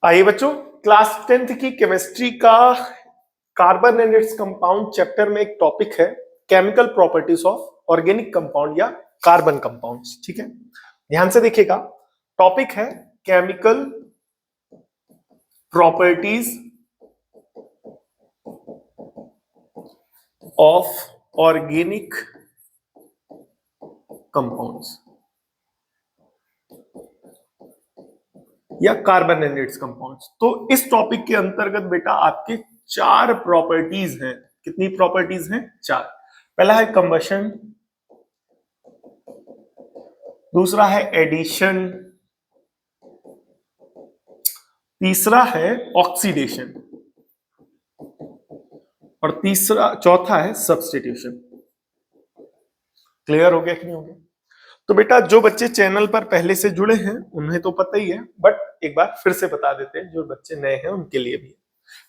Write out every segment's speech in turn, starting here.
आइए बच्चों, class 10th की केमिस्ट्री का carbon and its compound chapter में एक टॉपिक है chemical properties of organic compound या कार्बन कंपाउंड्स। ठीक है, ध्यान से देखिएगा। टॉपिक है chemical properties of organic compounds या कार्बन एंड इट्स कंपाउंड्स। तो इस टॉपिक के अंतर्गत बेटा आपके चार प्रॉपर्टीज हैं। कितनी प्रॉपर्टीज हैं? चार। पहला है कंबशन, दूसरा है एडिशन, तीसरा है ऑक्सीडेशन और चौथा है सब्स्टिट्यूशन। क्लियर हो गया कि नहीं हो गया? तो बेटा जो बच्चे चैनल पर पहले से जुड़े हैं उन्हें तो पता ही है, बट एक बार फिर से बता देते हैं जो बच्चे नए हैं उनके लिए भी।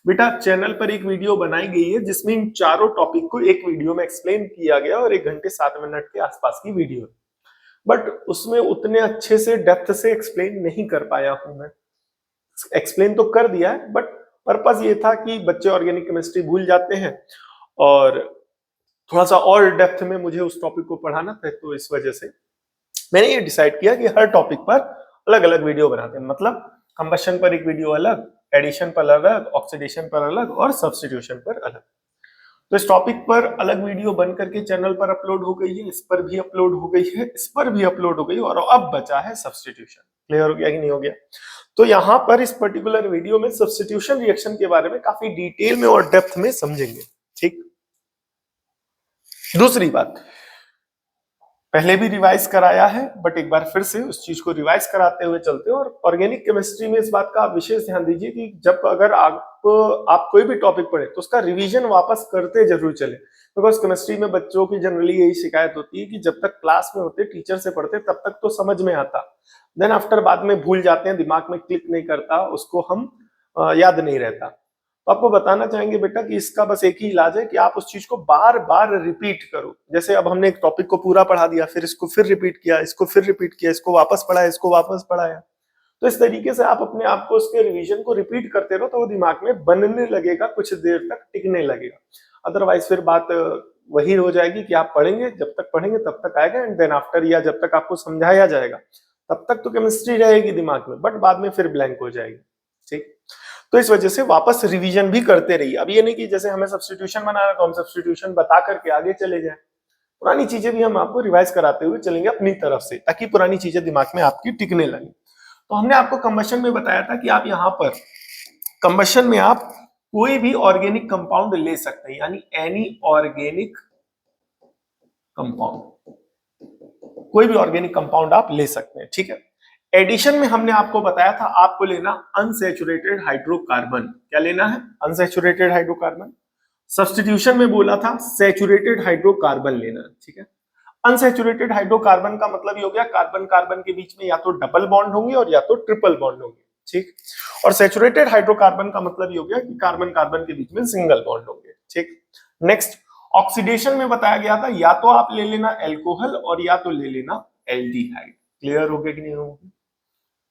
बेटा चैनल पर एक वीडियो बनाई गई है जिसमें इन चारों टॉपिक को एक वीडियो में एक्सप्लेन किया गया और 1 घंटे 7 मिनट के आसपास की वीडियो है, बट उसमें उतने अच्छे से डेप्थ से एक्सप्लेन नहीं कर पाया हूं मैं। एक्सप्लेन तो कर दिया है, बट पर्पस ये था कि बच्चे ऑर्गेनिक केमिस्ट्री भूल जाते हैं और थोड़ा सा और डेप्थ में मुझे उस टॉपिक को पढ़ाना था। तो इस वजह से मैंने ये डिसाइड किया कि हर टॉपिक पर अलग अलग वीडियो बनाते हैं। मतलब कंबशन पर एक वीडियो अलग, एडिशन पर अलग, ऑक्सीडेशन पर अलग और सब्स्टिट्यूशन पर अलग। तो इस टॉपिक पर अलग वीडियो बन करके चैनल पर अपलोड हो गई है, इस पर भी अपलोड हो गई है, इस पर भी अपलोड हो गई और अब बचा है सब्स्टिट्यूशन। क्लियर हो गया कि नहीं हो गया? तो यहाँ पर इस पर्टिकुलर वीडियो में सब्स्टिट्यूशन रिएक्शन के बारे में काफी डिटेल में और डेप्थ में समझेंगे। ठीक। दूसरी बात, पहले भी रिवाइज कराया है, बट एक बार फिर से उस चीज को रिवाइज कराते हुए चलते हैं। और ऑर्गेनिक केमिस्ट्री में इस बात का आप विशेष ध्यान दीजिए कि जब अगर आप कोई भी टॉपिक पढ़े तो उसका रिवीजन वापस करते जरूर चले, बिकॉज केमिस्ट्री में बच्चों की जनरली यही शिकायत होती है कि जब तक क्लास में होते, टीचर से पढ़ते, तब तक तो समझ में आता, देन आफ्टर बाद में भूल जाते हैं, दिमाग में क्लिक नहीं करता, उसको हम याद नहीं रहता। तो आपको बताना चाहेंगे बेटा कि इसका बस एक ही इलाज है कि आप उस चीज को बार बार रिपीट करो। जैसे अब हमने एक टॉपिक को पूरा पढ़ा दिया, फिर इसको फिर रिपीट किया, इसको फिर रिपीट किया, इसको वापस पढ़ाया, इसको वापस पढ़ाया। तो इस तरीके से आप अपने आप को उसके रिवीजन को रिपीट करते रहो तो वो दिमाग में बनने लगेगा, कुछ देर तक टिकने लगेगा। अदरवाइज फिर बात वही हो जाएगी कि आप पढ़ेंगे, जब तक पढ़ेंगे तब तक आएगा, एंड देन आफ्टर या जब तक आपको समझाया जाएगा तब तक तो केमिस्ट्री रहेगी दिमाग में, बट बाद में फिर ब्लैंक हो जाएगी। ठीक। तो इस वजह से वापस रिवीजन भी करते रहिए। अब ये नहीं कि जैसे हमें सब्स्टिट्यूशन बनाना तो हम सब्स्टिट्यूशन बता करके आगे चले जाएं, पुरानी चीजें भी हम आपको रिवाइज कराते हुए चलेंगे अपनी तरफ से, ताकि पुरानी चीजें दिमाग में आपकी टिकने लगे। तो हमने आपको कंबशन में बताया था कि आप यहाँ पर कंबशन में आप कोई भी ऑर्गेनिक कंपाउंड ले सकते हैं, यानी एनी ऑर्गेनिक कंपाउंड, कोई भी ऑर्गेनिक कंपाउंड आप ले सकते हैं। ठीक है। एडिशन में हमने आपको बताया था आपको लेना अनसैचुरेटेड हाइड्रोकार्बन। क्या लेना है? Unsaturated hydrocarbon. सब्स्टिट्यूशन में बोला था सैचुरेटेड हाइड्रोकार्बन लेना। ठीक है। अनसैचुरेटेड हाइड्रोकार्बन का मतलब ये हो गया कार्बन कार्बन के बीच में या तो डबल बॉन्ड होंगे और या तो ट्रिपल बॉन्ड होंगे। ठीक। और सैचुरेटेड हाइड्रोकार्बन का मतलब ये हो गया कि कार्बन कार्बन के बीच में सिंगल बॉन्ड होंगे। ठीक। नेक्स्ट, ऑक्सीडेशन में बताया गया था या तो आप ले लेना एल्कोहल और या तो ले लेना एल्डिहाइड। क्लियर हो गया कि नहीं हो गया?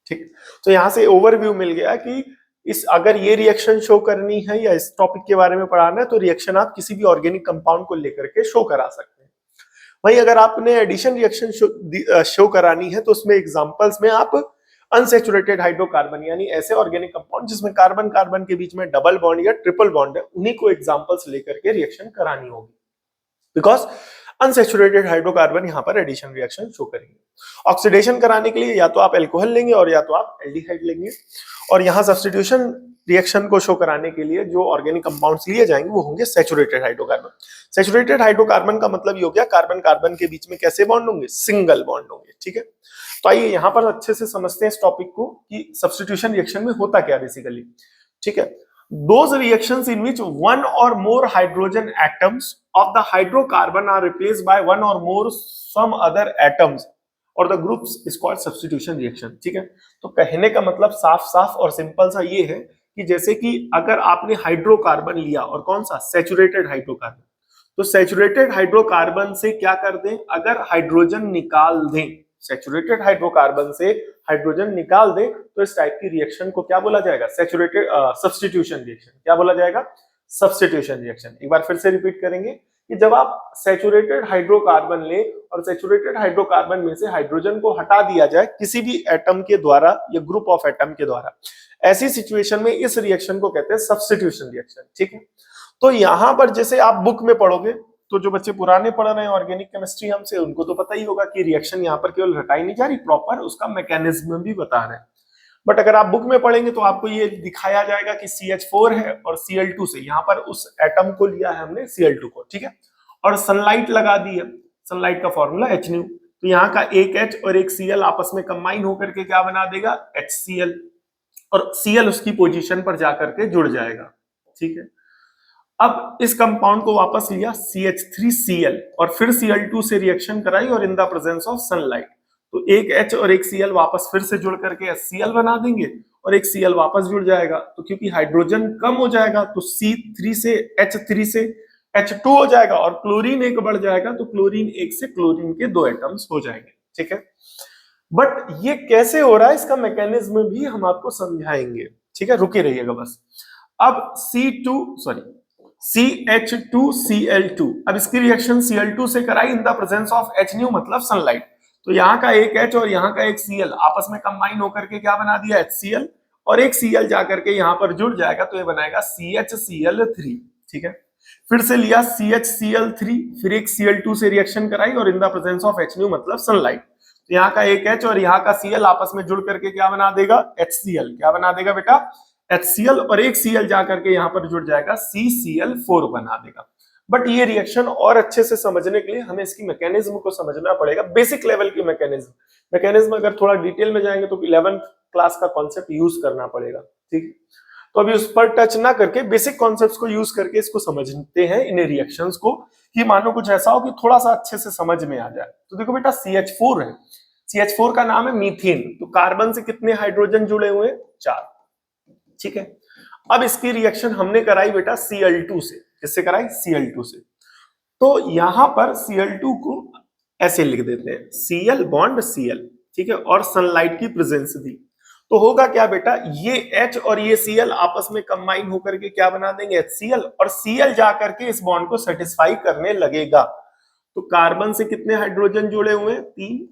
ठीक। तो यहां से ओवरव्यू मिल गया कि इस अगर ये रिएक्शन शो करनी है या इस टॉपिक के बारे में पढ़ाना है तो रिएक्शन आप किसी भी ऑर्गेनिक कंपाउंड को लेकर के शो करा सकते हैं। वहीं अगर आपने एडिशन रिएक्शन शो करानी है तो उसमें एग्जांपल्स में आप अनसैचुरेटेड हाइड्रोकार्बन यानी ऐसे ऑर्गेनिक कंपाउंड जिसमें कार्बन कार्बन के बीच में डबल बॉन्ड या ट्रिपल बॉन्ड है, उन्हीं को एग्जांपल्स लेकर के रिएक्शन करानी होगी, बिकॉज अनसैचुरेटेड हाइड्रोकार्बन यहां पर एडिशन रिएक्शन शो करेंगे। ऑक्सीडेशन कराने के लिए या तो आप एल्कोहल लेंगे और या तो आप एल्डिहाइड लेंगे। और यहां सब्स्टिट्यूशन रिएक्शन को शो कराने के लिए जो ऑर्गेनिक कंपाउंड्स लिए जाएंगे वो होंगे सैचुरेटेड हाइड्रोकार्बन। सैचुरेटेड हाइड्रोकार्बन का मतलब ये हो गया कार्बन कार्बन के बीच में कैसे बॉन्ड होंगे? सिंगल बॉन्ड होंगे। ठीक है। तो आइए यहां पर अच्छे से समझते हैं इस टॉपिक को कि सब्स्टिट्यूशन रिएक्शन में होता क्या बेसिकली। ठीक है। Those reactions in which one or more hydrogen atoms of the hydrocarbon are replaced by one or more some other atoms or the groups is called substitution reaction। ठीक है। तो कहने का मतलब साफ साफ और सिंपल सा ये है कि जैसे कि अगर आपने हाइड्रोकार्बन लिया और कौन सा? सैचुरेटेड हाइड्रोकार्बन, तो सैचुरेटेड हाइड्रोकार्बन से क्या कर दें? अगर हाइड्रोजन निकाल दें सैचुरेटेड हाइड्रोकार्बन से हाइड्रोजन निकाल दे तो इस टाइप की रिएक्शन को क्या बोला जाएगा? Saturated substitution reaction. क्या बोला जाएगा? Substitution reaction. एक बार फिर से रिपीट करेंगे कि जब आप सैचुरेटेड हाइड्रोकार्बन ले और सैचुरेटेड हाइड्रोकार्बन में से हाइड्रोजन को हटा दिया जाए किसी भी एटम के द्वारा या ग्रुप ऑफ एटम के द्वारा, ऐसी सिचुएशन में इस रिएक्शन को कहते हैं सब्स्टिट्यूशन रिएक्शन। ठीक है, तो यहां पर जैसे आप बुक में पढ़ोगे, तो जो बच्चे पुराने पढ़ रहे हैं ऑर्गेनिक केमिस्ट्री हमसे, उनको तो पता ही होगा कि रिएक्शन यहाँ पर केवल हटाई नहीं जा रही, प्रॉपर उसका मैकेनिज्म भी बता रहे हैं। बट अगर आप बुक में पढ़ेंगे तो आपको ये दिखाया जाएगा कि CH4 है और Cl2 से, यहाँ पर उस एटम को लिया है हमने Cl2 को, ठीक है, और सनलाइट लगा दी है, सनलाइट का फॉर्मूला Hnu, तो यहाँ का एक H और एक Cl आपस में कंबाइन होकर के क्या बना देगा? HCl, और Cl उसकी पोजीशन पर जाकर के जुड़ जाएगा। ठीक है, अब इस कंपाउंड को वापस लिया CH3Cl और फिर Cl2 से रिएक्शन कराई और in the presence of sunlight, तो एक H और एक Cl वापस फिर से जुड़ करके HCl बना देंगे और एक Cl वापस जुड़ जाएगा, तो क्योंकि हाइड्रोजन कम हो जाएगा तो C3 से H3 से H2 हो जाएगा और क्लोरीन एक बढ़ जाएगा, तो क्लोरीन एक से क्लोरीन के दो एटम्स हो जाएंगे। ठीक है, बट ये कैसे हो रहा है इसका मैकेनिज्म भी हम आपको समझाएंगे। ठीक है, रुके रहिएगा बस। अब CH2Cl2, अब इसकी रिएक्शन Cl2 से कराई in the presence of HNu मतलब सनलाइट, तो यहाँ का एक H और यहाँ का एक Cl आपस में कंबाइन होकर के क्या बना दिया? HCl, और एक Cl जाकर के यहाँ पर जुड़ जाएगा तो ये बनाएगा CHCl3। ठीक है, फिर से लिया CHCl3, फिर एक Cl2 से रिएक्शन कराई और in the presence of HNu मतलब सनलाइट, तो यहाँ का एक H और यहाँ का Cl आपस में जुड़ करके क्या बना देगा? HCl। क्या बना देगा बेटा? HCl, और एक Cl जाकर के यहाँ पर जुड़ जाएगा CCl4 बना देगा। बट ये रिएक्शन और अच्छे से समझने के लिए हमें इसकी मैकेनिज्म को समझना पड़ेगा, बेसिक लेवल की मैकेनिज्म अगर थोड़ा डिटेल में जाएंगे तो 11th क्लास का कॉन्सेप्ट यूज करना पड़ेगा। ठीक है, तो अभी उस पर टच ना करके बेसिक कॉन्सेप्ट्स को यूज करके इसको समझते हैं, इन रिएक्शंस को, कि मानो कुछ ऐसा हो कि थोड़ा सा अच्छे से समझ में आ जाए। तो देखो बेटा CH4 है, CH4 का नाम है मीथेन, तो कार्बन से कितने हाइड्रोजन जुड़े हुए? 4। ठीक है, अब इसकी रिएक्शन हमने कराई बेटा Cl2 से। किससे कराई? Cl2 से। तो यहां पर Cl2 को ऐसे लिख देते हैं Cl बॉन्ड Cl, ठीक है, और सनलाइट की प्रेजेंस दी, तो होगा क्या बेटा? ये H और ये Cl आपस में कंबाइन होकर के क्या बना देंगे? HCl, और Cl जाकर के इस बॉन्ड को सेटिस्फाई करने लगेगा, तो कार्बन से कितने हाइड्रोजन जुड़े हुए हैं? 3,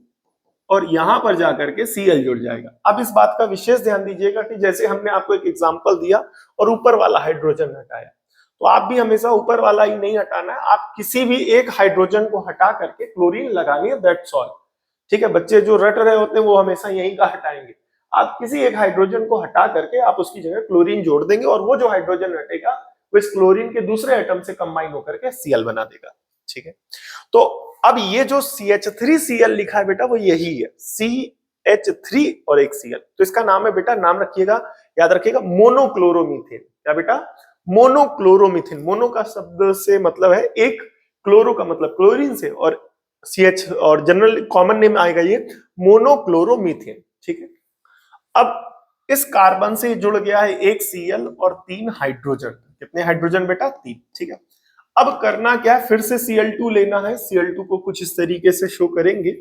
और यहां पर जाकर के Cl जुड़ जाएगा। अब इस बात का विशेष ध्यान दीजिएगा कि जैसे हमने आपको एक एग्जांपल दिया और ऊपर वाला हाइड्रोजन हटाया, तो आप भी हमेशा ऊपर वाला ही नहीं हटाना है, आप किसी भी एक हाइड्रोजन को हटा करके क्लोरीन लगानी है, दैट्स ऑल। ठीक है, बच्चे जो रट रहे होते हैं वो हमेशा यही का हटाएंगे, आप किसी एक हाइड्रोजन को हटा करके आप उसकी जगह क्लोरीन जोड़ देंगे और वो जो हाइड्रोजन हटेगा वो इस क्लोरीन के दूसरे एटम से कंबाइन होकर के Cl बना देगा। ठीक है, तो अब ये जो CH3Cl लिखा है बेटा वो यही है, CH3 और एक Cl, तो इसका नाम है बेटा, नाम रखिएगा, याद रखिएगा, मोनोक्लोरोमीथेन। क्या बेटा? मोनोक्लोरोमीथेन। मोनो का शब्द से मतलब है एक, क्लोरो का मतलब क्लोरीन से, और CH और जनरल कॉमन नेम आएगा ये मोनोक्लोरोमीथेन। ठीक है, अब इस कार्बन से जुड़ गया है एक Cl और 3 हाइड्रोजन। कितने हाइड्रोजन बेटा? 3। ठीक है, अब करना क्या है? फिर से Cl2 लेना है, Cl2 को कुछ इस तरीके से शो करेंगे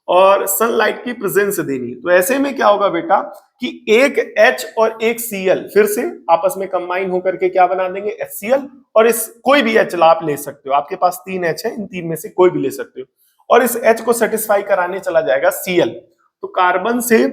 और सनलाइट की प्रेजेंस देनी है, तो ऐसे में क्या होगा बेटा कि एक H और एक Cl फिर से आपस में कंबाइन होकर के क्या बना देंगे? HCl, और इस कोई भी H आप ले सकते हो, आपके पास 3 H है, इन 3 में से कोई भी ले सकते हो, और इस H को सेटिस्फाई कराने चला जाएगा Cl, तो कार्बन से,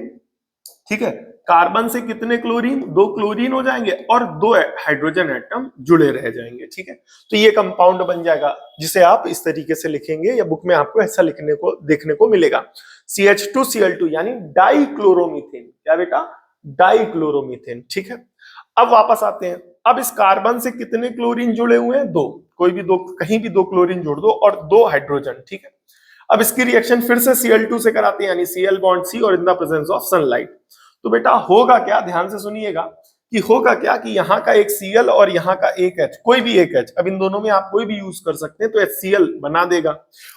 ठीक है, कार्बन से कितने क्लोरीन? 2 क्लोरीन हो जाएंगे और 2 हाइड्रोजन एटम जुड़े रह जाएंगे। ठीक है, तो ये कंपाउंड बन जाएगा जिसे आप इस तरीके से लिखेंगे या बुक में आपको ऐसा लिखने को देखने को मिलेगा, CH2Cl2 यानी डाइक्लोरोमीथेन। क्या बेटा? डाइक्लोरोमीथेन। ठीक है, अब वापस आते हैं, अब इस कार्बन से कितने क्लोरीन जुड़े हुए हैं? 2, कोई भी 2, कहीं भी 2 क्लोरीन जोड़ दो और 2 हाइड्रोजन। ठीक है, अब इसकी रिएक्शन फिर से Cl2 से कराते हैं, यानी Cl बॉन्ड C और in the presence of sunlight, तो बेटा होगा क्या? ध्यान से सुनिएगा कि होगा क्या कि यहाँ का एक Cl और यहाँ का एक H, कोई भी एक H, अब इन दोनों में आप कोई भी यूज कर सकते हैं, तो HCl बना देगा,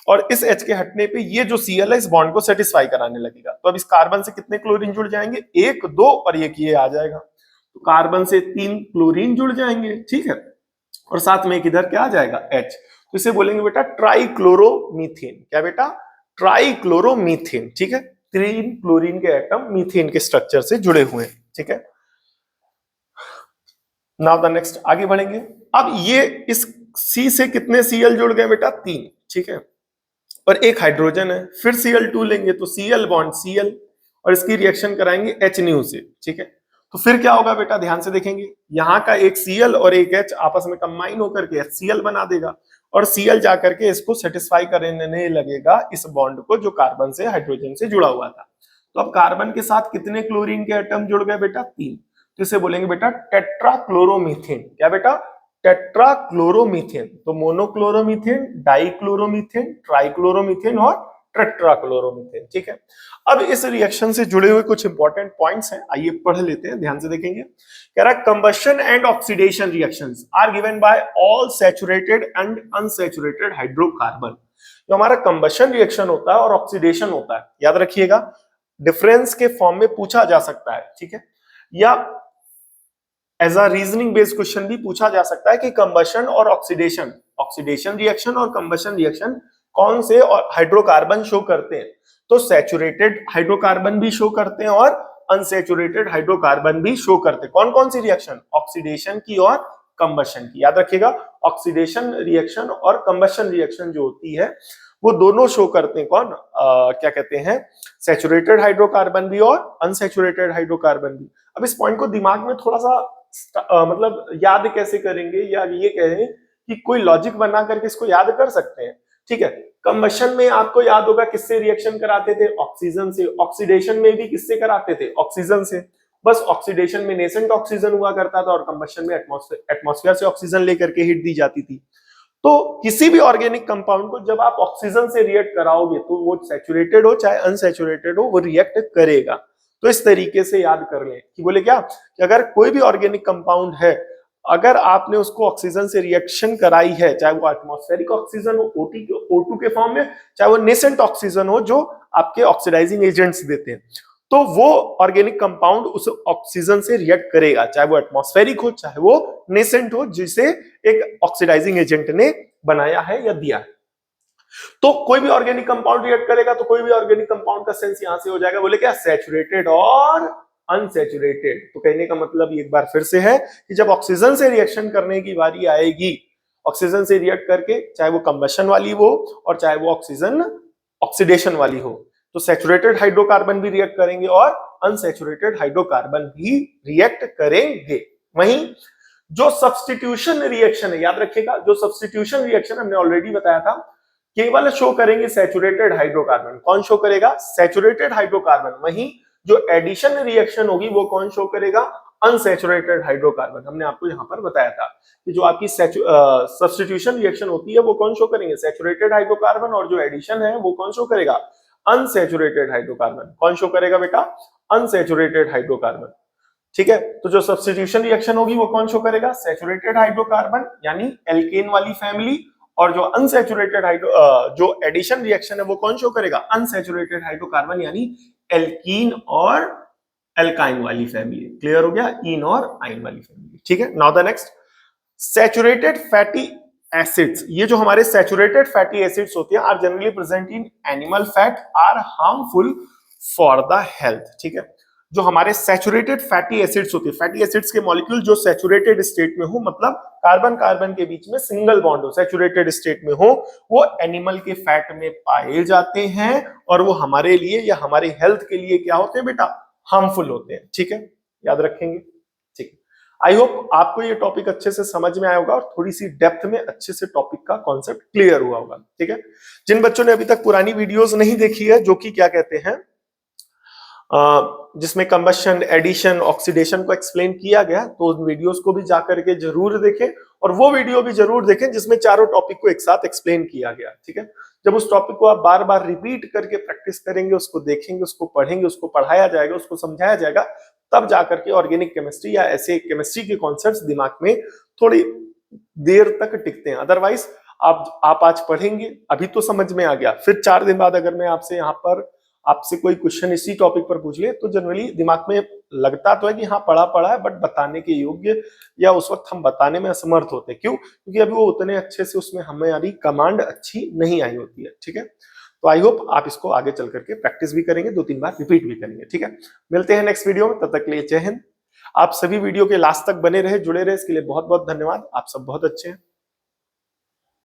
और इस H के हटने पे ये जो Cl है इस बॉन्ड को सेटिस्फाई कराने लगेगा, तो अब इस कार्बन से कितने क्लोरीन जुड़ जाएंगे? 1, 2 और एक ये आ जाएगा, तो कार्बन से 3 क्लोरीन जुड़ जाएंगे। ठीक है, और साथ में एक इधर क्या आ जाएगा? H, तो इसे बोलेंगे बेटा ट्राइक्लोरोमीथेन। क्या बेटा? ट्राइक्लोरोमीथेन, ठीक है, 3 क्लोरीन के एटम मीथेन के स्ट्रक्चर से जुड़े हुए हैं, ठीक है। नाउ द नेक्स्ट, आगे बढ़ेंगे। अब ये इस C से कितने Cl जुड़ गए बेटा? 3, ठीक है, और एक हाइड्रोजन है, फिर Cl2 लेंगे तो Cl बॉन्ड Cl, और इसकी रिएक्शन कराएंगे H से, ठीक है। तो फिर क्या होगा बेटा? ध्यान से देखेंगे, यहाँ का एक Cl और एक H आपस में कंबाइन होकर के HCl बना देगा, और Cl जाकर के इसको सेटिस्फाई करने लगेगा इस बॉन्ड को जो कार्बन से हाइड्रोजन से जुड़ा हुआ था। तो अब कार्बन के साथ कितने क्लोरीन के एटम जुड़ गए बेटा? 3। तो इसे बोलेंगे बेटा टेट्राक्लोरोमीथेन। क्या बेटा? टेट्राक्लोरोमीथेन। तो मोनोक्लोरोमीथेन, डाइक्लोरोमीथेन, ट्राइक्लोरोमीथेन और टेट्राक्लोरोमीथेन, ठीक है। अब इस रिएक्शन से जुड़े हुए कुछ इंपॉर्टेंट पॉइंट्स हैं, आइए पढ़ लेते हैं, ध्यान से देखेंगे। कह रहा है combustion and oxidation reactions are given by all saturated and unsaturated hydrocarbon. जो हमारा कंबशन रिएक्शन होता है और ऑक्सीडेशन होता है, याद रखिएगा, डिफरेंस के फॉर्म में पूछा जा सकता है, ठीक है, या as a reasoning based question भी पूछा जा सकता है कि कंबशन और ऑक्सीडेशन, ऑक्सीडेशन रिएक्शन और कंबशन रिएक्शन कौन से हाइड्रोकार्बन शो करते हैं? तो सैचुरेटेड हाइड्रोकार्बन भी शो करते हैं और अनसैचुरेटेड हाइड्रोकार्बन भी शो करते हैं। कौन कौन सी रिएक्शन? ऑक्सीडेशन की और कंबशन की। याद रखिएगा, ऑक्सीडेशन रिएक्शन और कंबशन रिएक्शन जो होती है वो दोनों शो करते हैं कौन, क्या कहते हैं, सैचुरेटेड हाइड्रोकार्बन भी और अनसैचुरेटेड हाइड्रोकार्बन भी। अब इस पॉइंट को दिमाग में थोड़ा सा मतलब याद कैसे करेंगे, या ये कहें कि कोई लॉजिक बना करके इसको याद कर सकते हैं, ठीक है। कंबशन में आपको याद होगा किससे रिएक्शन कराते थे? ऑक्सीजन से। ऑक्सीडेशन में भी किससे कराते थे? ऑक्सीजन से। बस ऑक्सीडेशन में नेसेंट ऑक्सीजन हुआ करता था और कंबशन में एटमॉस्फेयर से ऑक्सीजन लेकर के हीट दी जाती थी। तो किसी भी ऑर्गेनिक कंपाउंड को जब आप ऑक्सीजन से रिएक्ट कराओगे तो वो सैचुरेटेड हो चाहे अनसैचुरेटेड हो, वो रिएक्ट करेगा। तो इस तरीके से याद कर लें कि बोले क्या कि अगर कोई भी ऑर्गेनिक कंपाउंड है, अगर आपने उसको ऑक्सीजन से रिएक्शन कराई है, चाहे वो एटमॉस्फेरिक ऑक्सीजन हो O2 के फॉर्म में, चाहे वो नेसेंट ऑक्सीजन हो जो आपके ऑक्सीडाइजिंग एजेंट्स देते हैं, तो वो ऑर्गेनिक कंपाउंड उस ऑक्सीजन से रिएक्ट करेगा, चाहे वो एटमॉस्फेरिक हो चाहे वो नेसेंट हो, जिसे एक ऑक्सीडाइजिंग एजेंट ने बनाया है या दिया है। तो कोई भी ऑर्गेनिक कंपाउंड रिएक्ट करेगा तो कोई भी ऑर्गेनिक कंपाउंड का सेंस यहां से हो जाएगा, बोले क्या, सैचुरेटेड और अनसैचुरेटेड। तो कहने का मतलब एक बार फिर से है कि जब ऑक्सीजन से रिएक्शन करने की बारी आएगी, ऑक्सीजन से रिएक्ट करके, चाहे वो कंबशन वाली हो और चाहे वो ऑक्सीजन ऑक्सीडेशन वाली हो, तो सैचुरेटेड हाइड्रोकार्बन भी रिएक्ट करेंगे और अनसैचुरेटेड हाइड्रोकार्बन भी रिएक्ट करेंगे। वहीं जो सब्स्टिट्यूशन रिएक्शन है, याद रखिएगा, जो सब्स्टिट्यूशन रिएक्शन हमने ऑलरेडी बताया था, केवल शो करेंगे सैचुरेटेड हाइड्रोकार्बन। कौन शो करेगा? Saturated hydrocarbon. वहीं जो एडिशन रिएक्शन होगी वो कौन शो करेगा? Unsaturated hydrocarbon. हमने आपको यहां पर बताया था कि जो आपकी सब्स्टिट्यूशन रिएक्शन होती है वो कौन शो करेंगे? Saturated hydrocarbon. और जो एडिशन है वो कौन शो करेगा? Unsaturated hydrocarbon. कौन शो करेगा बेटा? अनसैचुरेटेड हाइड्रोकार्बन, ठीक है। तो जो सब्स्टिट्यूशन रिएक्शन होगी वो कौन शो करेगा? सैचुरेटेड हाइड्रोकार्बन यानी एल्केन वाली फैमिली। और जो अनसैचुरेटेड जो एडिशन रिएक्शन है वो कौन शो करेगा? अनसैचुरेटेड हाइड्रोकार्बन यानी एल्कीन और एल्काइन वाली फैमिली। क्लियर हो गया? इन और आइन वाली फैमिली, ठीक है। Now the next, saturated fatty acids. ये जो हमारे सैचुरेटेड फैटी एसिड्स होती है are generally present in animal fat, are harmful for the health, ठीक है। जो हमारे सैचुरेटेड फैटी एसिड्स होती है, फैटी एसिड्स के मॉलिक्यूल जो सैचुरेटेड स्टेट में हो, मतलब कार्बन कार्बन के बीच में सिंगल बॉन्ड हो, सैचुरेटेड स्टेट में हो, वो एनिमल के फैट में पाए जाते हैं और वो हमारे लिए या हमारे हेल्थ के लिए क्या होते हैं बेटा? हार्मफुल होते हैं, ठीक है, याद रखेंगे, ठीक है। आई होप आपको ये टॉपिक अच्छे से समझ में आया होगा और थोड़ी सी डेप्थ में अच्छे से टॉपिक का कॉन्सेप्ट क्लियर हुआ होगा, ठीक है। जिन बच्चों ने अभी तक पुरानी वीडियोस नहीं देखी है, जो कि क्या कहते हैं जिसमें कंबशन, एडिशन, ऑक्सीडेशन को एक्सप्लेन किया गया, तो उन वीडियोस को भी जाकर के जरूर देखें और वो वीडियो भी जरूर देखें जिसमें चारों टॉपिक को एक साथ एक्सप्लेन किया गया, ठीक है। जब उस टॉपिक को आप बार बार रिपीट करके प्रैक्टिस करेंगे, उसको देखेंगे, उसको पढ़ेंगे, उसको पढ़ाया जाएगा, उसको समझाया जाएगा, तब जाकर के ऑर्गेनिक केमिस्ट्री या ऐसे केमिस्ट्री के कॉन्सेप्ट्स दिमाग में थोड़ी देर तक टिकते हैं। अदरवाइज आप आज पढ़ेंगे, अभी तो समझ में आ गया, फिर 4 दिन बाद अगर मैं आपसे यहाँ पर आपसे कोई क्वेश्चन इसी टॉपिक पर पूछ ले, तो जनरली दिमाग में लगता तो है कि हाँ पढ़ा है, बट बताने के योग्य या उस वक्त हम बताने में असमर्थ होते हैं। क्यों? क्योंकि अभी वो उतने अच्छे से उसमें हमारी कमांड अच्छी नहीं आई होती है, ठीक है। तो आई होप आप इसको आगे चल करके प्रैक्टिस भी करेंगे, 2-3 बार रिपीट भी करेंगे। ठीक है, मिलते हैं नेक्स्ट वीडियो में, तब तक के लिए जय हिंद। आप सभी वीडियो के लास्ट तक बने रहे, जुड़े रहे, इसके लिए बहुत बहुत धन्यवाद। आप सब बहुत अच्छे हैं।